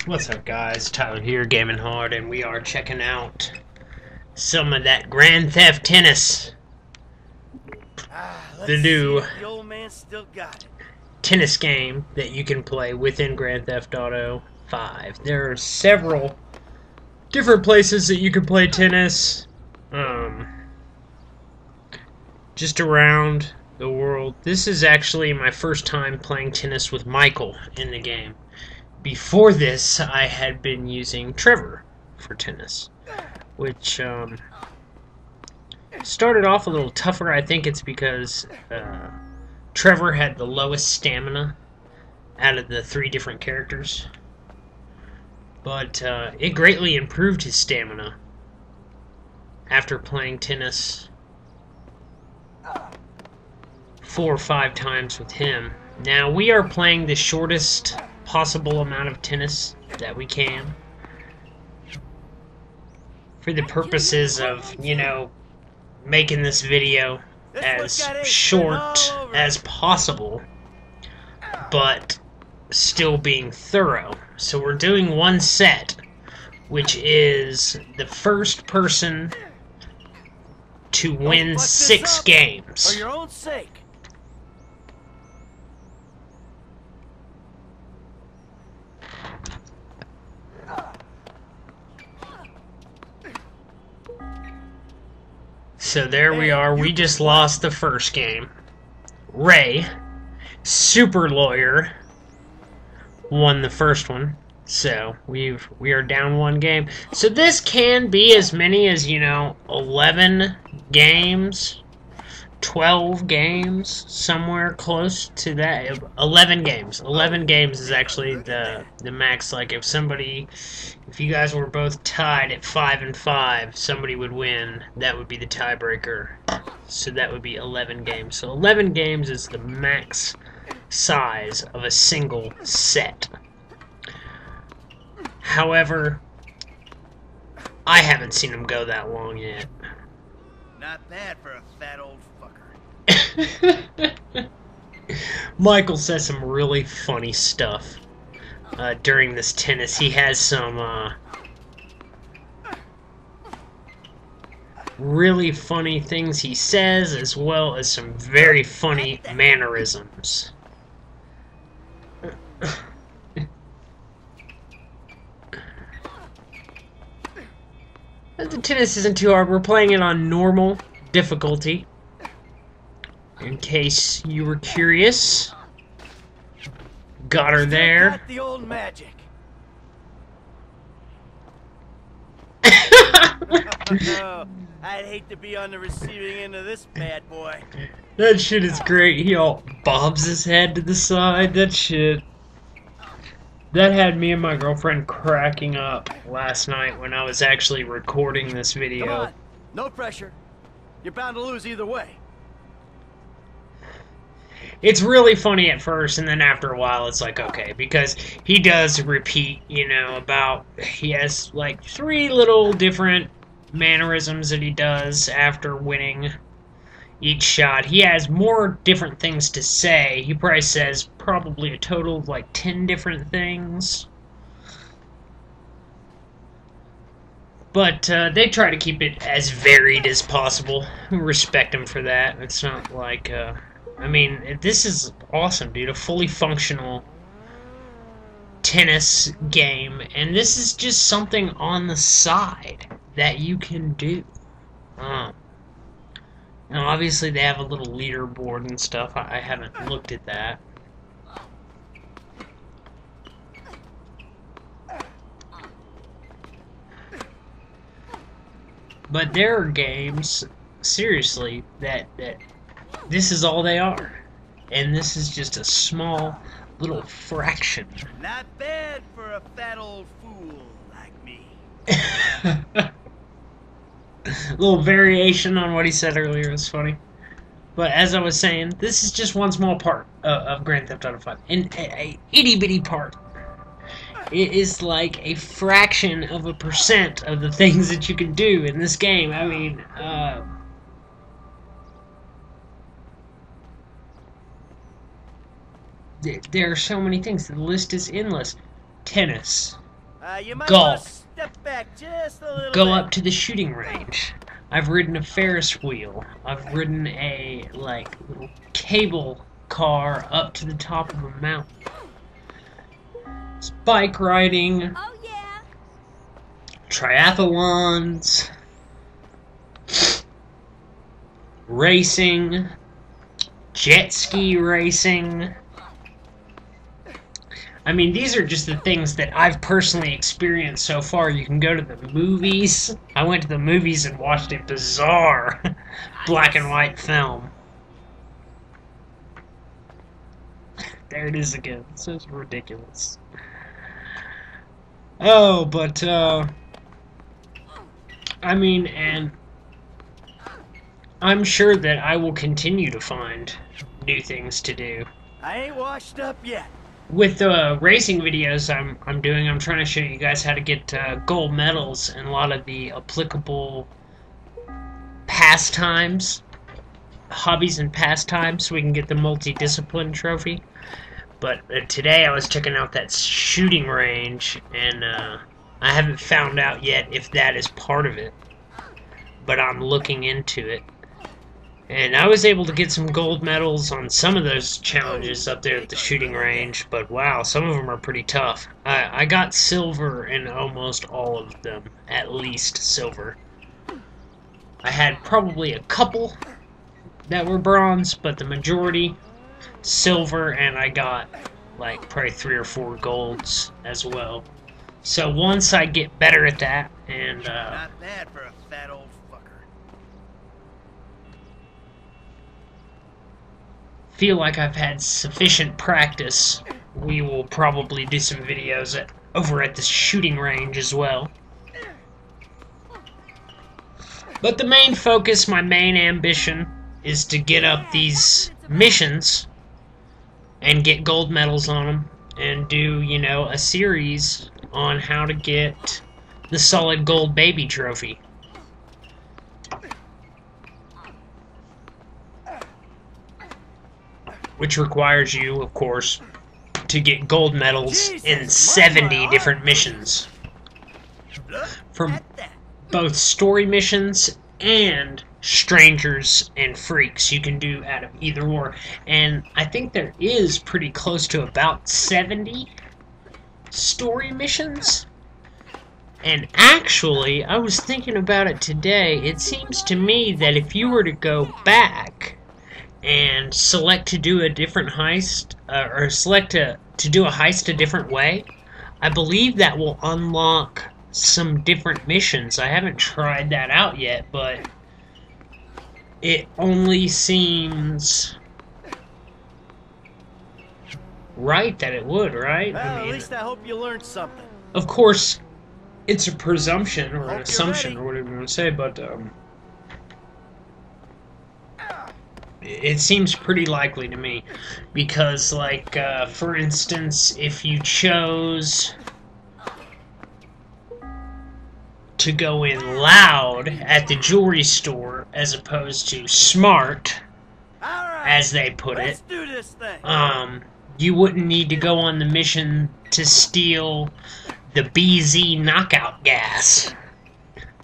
What's up, guys? Tyler here, Gaming Hard, and we are checking out some of that Grand Theft Tennis. The new the old man still got it. tennis game that you can play within Grand Theft Auto 5. There are several different places that you can play tennis, just around the world. This is actually my first time playing tennis with Michael in the game. Before this, I had been using Trevor for tennis, which started off a little tougher. I think it's because Trevor had the lowest stamina out of the 3 different characters, but it greatly improved his stamina after playing tennis 4 or 5 times with him. Now we are playing the shortest possible amount of tennis that we can for the purposes of, you know, making this video as short as possible, but still being thorough. So we're doing one set, which is the first person to win 6 games. For your own sake. So there we are. We just lost the first game. Ray, super lawyer, won the first one. So we are down 1 game. So this can be as many as, you know, 11 games, 12 games, somewhere close to that. 11 games. 11 games is actually the max. Like if you guys were both tied at 5 and 5, somebody would win. That would be the tiebreaker. So that would be 11 games. So 11 games is the max size of a single set. However, I haven't seen them go that long yet. Not bad for a fat old fucker. Michael says some really funny stuff during this tennis. He has some really funny things he says, as well as some very funny mannerisms. The tennis isn't too hard. We're playing it on normal difficulty, in case you were curious. Got her there. Got the old magic. Oh, I'd hate to be on the receiving end of this bad boy. That shit is great. He all bobs his head to the side. That shit. That had me and my girlfriend cracking up last night when I was actually recording this video. Come on, no pressure. You're bound to lose either way. It's really funny at first, and then after a while it's like, okay, because he does repeat, you know, he has like 3 little different mannerisms that he does after winning each shot. He has more different things to say. He probably says probably a total of like 10 different things. But they try to keep it as varied as possible. Respect him for that. It's not like, I mean, this is awesome, dude. A fully functional tennis game. And this is just something on the side that you can do. Now, obviously, they have a little leaderboard and stuff. I haven't looked at that. But there are games, seriously, that this is all they are. And this is just a small little fraction. Not bad for a fat old fool like me. A little variation on what he said earlier was funny. But as I was saying, this is just one small part of Grand Theft Auto 5. And a itty-bitty part. It is like a fraction of a % of the things that you can do in this game. I mean, there are so many things. The list is endless. Tennis, You might want to golf, step back just a little go bit. up to the shooting range. I've ridden a Ferris wheel. I've ridden a, like, little cable car up to the top of a mountain. It's bike riding, Oh yeah. triathlons, racing, jet ski racing. I mean, these are just the things that I've personally experienced so far. You can go to the movies. I went to the movies and watched a bizarre black and white film. There it is again. This is ridiculous. Oh, but, I mean, and I'm sure that I will continue to find new things to do. I ain't washed up yet. With the racing videos I'm doing, I'm trying to show you guys how to get gold medals in a lot of the applicable pastimes, hobbies and pastimes, so we can get the multi-discipline trophy. But today I was checking out that shooting range, and I haven't found out yet if that is part of it, but I'm looking into it. And I was able to get some gold medals on some of those challenges up there at the shooting range, but wow, some of them are pretty tough. I got silver in almost all of them, at least silver. I had probably a couple that were bronze, but the majority silver, and I got like probably 3 or 4 golds as well. So once I get better at that, and Not bad for a fat old fucker. feel like I've had sufficient practice, we will probably do some videos over at the shooting range as well. But the main focus, my main ambition, is to get up these missions and get gold medals on them, and do, you know, a series on how to get the solid gold baby trophy. Which requires you, of course, to get gold medals in 70 different missions. From both story missions and strangers and freaks. You can do out of either or. And I think there is pretty close to about 70 story missions. And actually, I was thinking about it today. It seems to me that if you were to go back and select to do a different heist, or select to do a heist a different way, I believe that will unlock some different missions. I haven't tried that out yet, but it only seems right that it would, right? Well, I mean, at least I hope you learned something. of course, it's a presumption or Hope an you're assumption ready. or whatever you want to say, but it seems pretty likely to me, because, like, for instance, if you chose to go in loud at the jewelry store as opposed to smart, All right, as they put let's it, do this thing. you wouldn't need to go on the mission to steal the BZ knockout gas.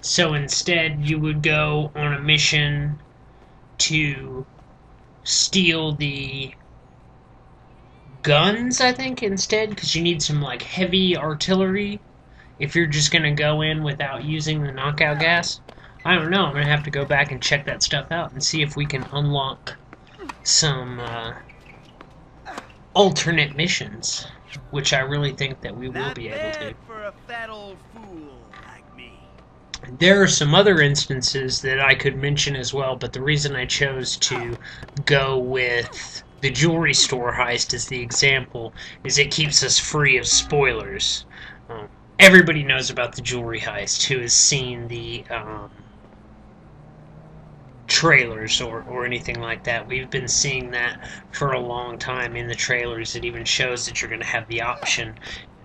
So instead, you would go on a mission to steal the guns, I think, instead, because you need some, like, heavy artillery if you're just going to go in without using the knockout gas. I don't know. I'm going to have to go back and check that stuff out and see if we can unlock some alternate missions, which I really think that we will Not be able to. bad for a fat old fool like me. There are some other instances that I could mention as well, but the reason I chose to go with the jewelry store heist as the example is it keeps us free of spoilers. Everybody knows about the jewelry heist who has seen the trailers or anything like that. We've been seeing that for a long time in the trailers. It even shows that you're going to have the option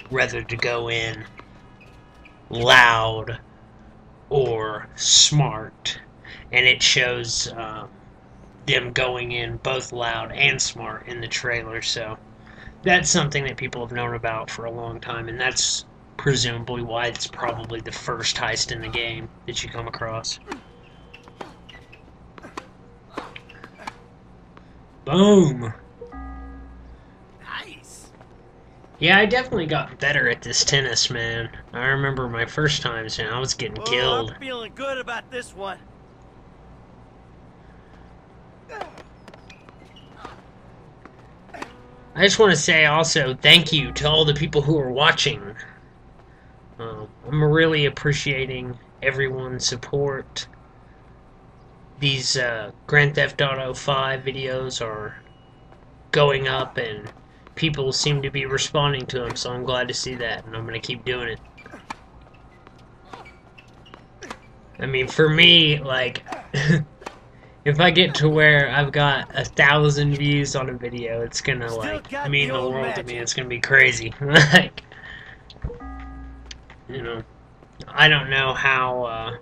whether to go in loud or smart, and it shows them going in both loud and smart in the trailer. So that's something that people have known about for a long time, and that's presumably why it's probably the first heist in the game that you come across. Boom! Nice. Yeah, I definitely got better at this tennis, man. I remember my first times, and I was getting killed. I'm feeling good about this one. I just want to say also thank you to all the people who are watching. I'm really appreciating everyone's support. These Grand Theft Auto 5 videos are going up and people seem to be responding to them, so I'm glad to see that, and I'm going to keep doing it. I mean, for me, like, if I get to where I've got 1,000 views on a video, it's gonna, like, mean the world to me. It's gonna be crazy. Like, you know, I don't know how,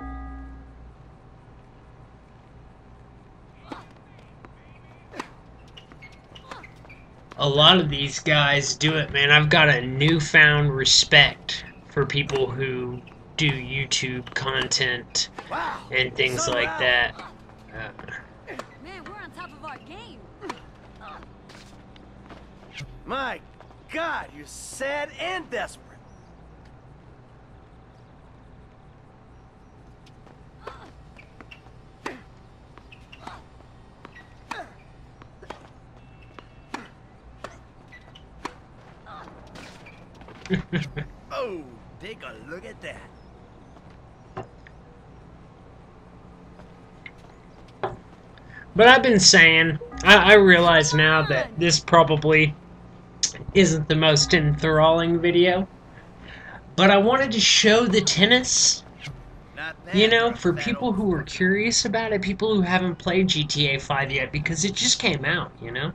a lot of these guys do it, man. I've got a newfound respect for people who do YouTube content and things like that. Man, we're on top of our game. My God, you're sad and desperate. Oh, take a look at that. But I've been saying, I realize now that this probably isn't the most enthralling video, but I wanted to show the tennis, you know, for people who are curious about it, people who haven't played GTA 5 yet, because it just came out, you know?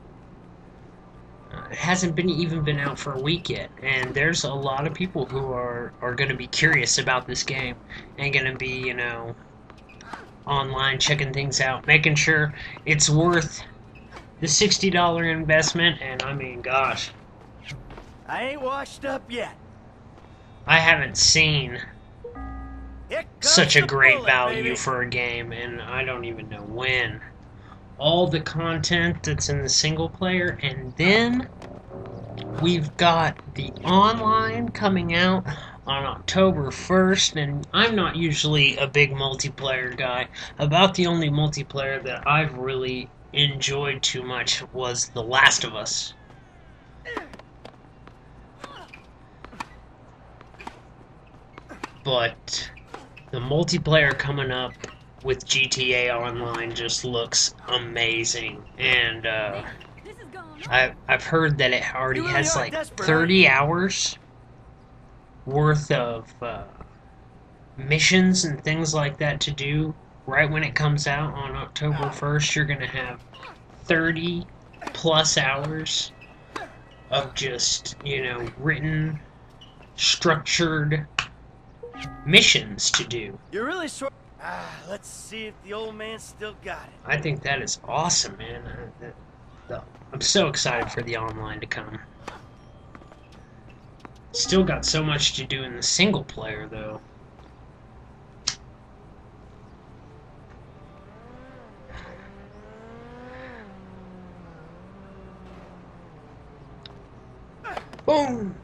It hasn't even been out for a week yet, and there's a lot of people who are going to be curious about this game, and going to be, you know, online checking things out, making sure it's worth the $60 investment. And I mean, gosh, I ain't washed up yet. I haven't seen such a great value for a game, and I don't even know when. All the content that's in the single player, and then we've got the online coming out on October 1st, and I'm not usually a big multiplayer guy. About the only multiplayer that I've really enjoyed too much was The Last of Us. But the multiplayer coming up with GTA Online just looks amazing, and I've heard that it already has like 30 hours worth of missions and things like that to do. Right when it comes out on October 1st, you're gonna have 30 plus hours of just, you know, written, structured missions to do. You're really sure. Let's see if the old man still got it. I think that is awesome, man. I'm so excited for the online to come. Still got so much to do in the single player, though. Boom!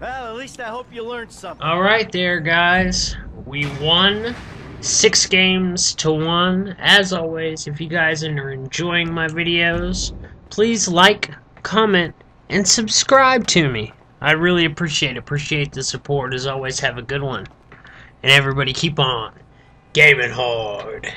Well, at least I hope you learned something. Alright there, guys. We won 6 games to 1. As always, if you guys are enjoying my videos, please like, comment, and subscribe to me. I really appreciate the support. As always, have a good one. And everybody keep on gaming hard.